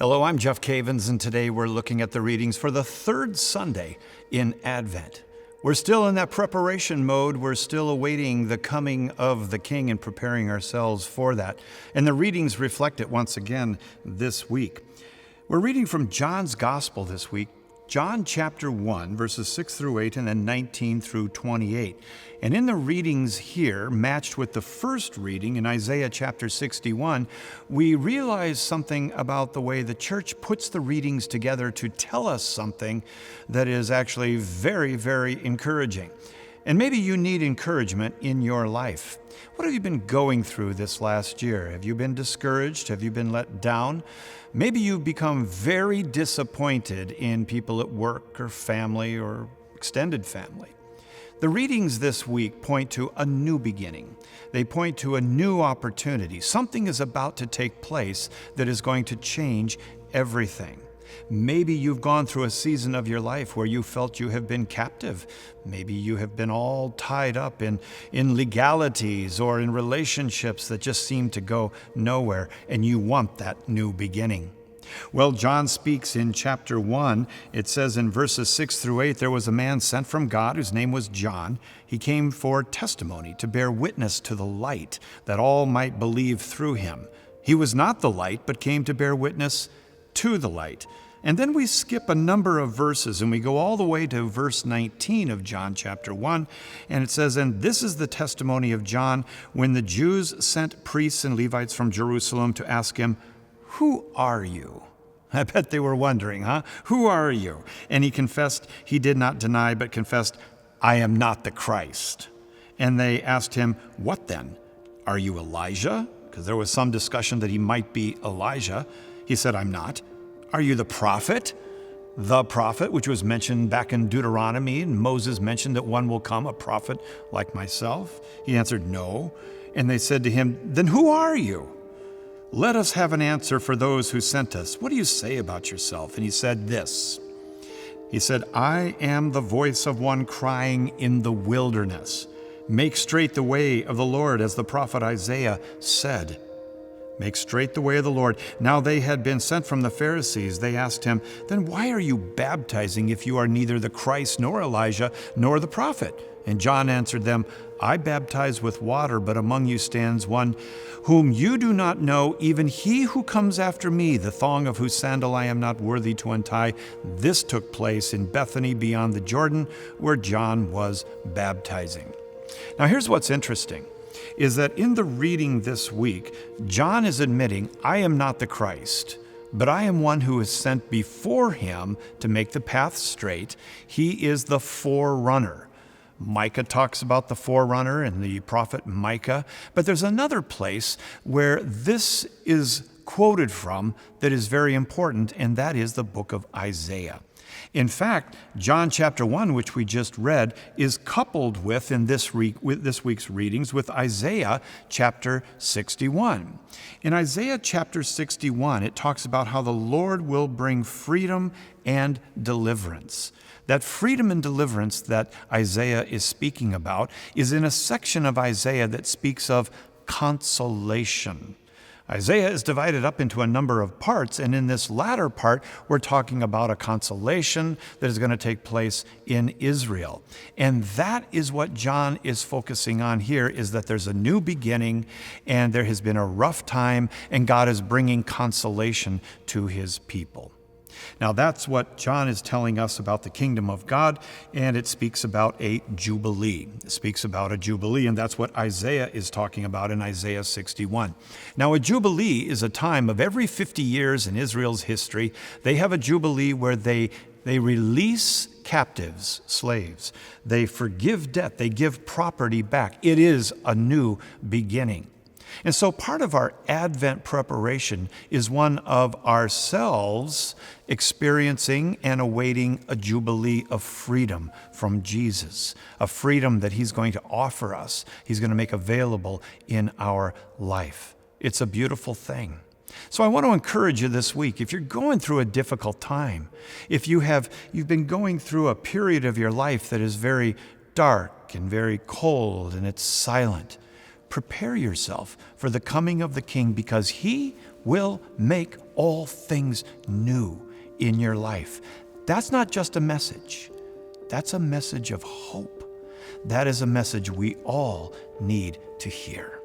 Hello, I'm Jeff Cavins, and today we're looking at the readings for the third Sunday in Advent. We're still in that preparation mode. We're still awaiting the coming of the King and preparing ourselves for that. And the readings reflect it once again this week. We're reading from John's Gospel this week, John chapter 1, verses 6 through 8, and then 19 through 28. And in the readings here, matched with the first reading in Isaiah chapter 61, we realize something about the way the church puts the readings together to tell us something that is actually very, very encouraging. And maybe you need encouragement in your life. What have you been going through this last year? Have you been discouraged? Have you been let down? Maybe you've become very disappointed in people at work or family or extended family. The readings this week point to a new beginning. They point to a new opportunity. Something is about to take place that is going to change everything. Maybe you've gone through a season of your life where you felt you have been captive. Maybe you have been all tied up in legalities or in relationships that just seem to go nowhere, and you want that new beginning. Well, John speaks in chapter 1. It says in verses 6 through 8, there was a man sent from God whose name was John. He came for testimony, to bear witness to the light, that all might believe through him. He was not the light, but came to bear witness to the light. And then we skip a number of verses and we go all the way to verse 19 of John chapter 1. And it says, "And this is the testimony of John when the Jews sent priests and Levites from Jerusalem to ask him, 'Who are you?'" I bet they were wondering, huh? Who are you? And he confessed, he did not deny, but confessed, "I am not the Christ." And they asked him, "What then? Are you Elijah?" Because there was some discussion that he might be Elijah. He said, "I'm not." "Are you the prophet?" The prophet, which was mentioned back in Deuteronomy, and Moses mentioned that one will come, a prophet like myself. He answered, "No." And they said to him, "Then who are you? Let us have an answer for those who sent us. What do you say about yourself?" And he said this. He said, "I am the voice of one crying in the wilderness. Make straight the way of the Lord, as the prophet Isaiah said." Make straight the way of the Lord. Now they had been sent from the Pharisees. They asked him, "Then why are you baptizing if you are neither the Christ nor Elijah nor the prophet?" And John answered them, "I baptize with water, but among you stands one whom you do not know, even he who comes after me, the thong of whose sandal I am not worthy to untie." This took place in Bethany beyond the Jordan, where John was baptizing. Now here's what's interesting, is that in the reading this week, John is admitting, "I am not the Christ, but I am one who is sent before him to make the path straight." He is the forerunner. Micah talks about the forerunner and the prophet Micah, but there's another place where this is quoted from that is very important, and that is the book of Isaiah. In fact, John chapter 1, which we just read, is coupled with, in this week's readings, with Isaiah chapter 61. In Isaiah chapter 61, it talks about how the Lord will bring freedom and deliverance. That freedom and deliverance that Isaiah is speaking about is in a section of Isaiah that speaks of consolation. Isaiah is divided up into a number of parts, and in this latter part, we're talking about a consolation that is going to take place in Israel. And that is what John is focusing on here, is that there's a new beginning, and there has been a rough time, and God is bringing consolation to his people. Now that's what John is telling us about the kingdom of God, and it speaks about a jubilee. It speaks about a jubilee, and that's what Isaiah is talking about in Isaiah 61. Now a jubilee is a time of every 50 years in Israel's history. They have a jubilee where they release captives, slaves. They forgive debt. They give property back. It is a new beginning. And so part of our Advent preparation is one of ourselves experiencing and awaiting a jubilee of freedom from Jesus, a freedom that he's going to offer us, he's going to make available in our life. It's a beautiful thing. So I want to encourage you this week, if you're going through a difficult time, if you've been going through a period of your life that is very dark and very cold and it's silent, prepare yourself for the coming of the King, because he will make all things new in your life. That's not just a message. That's a message of hope. That is a message we all need to hear.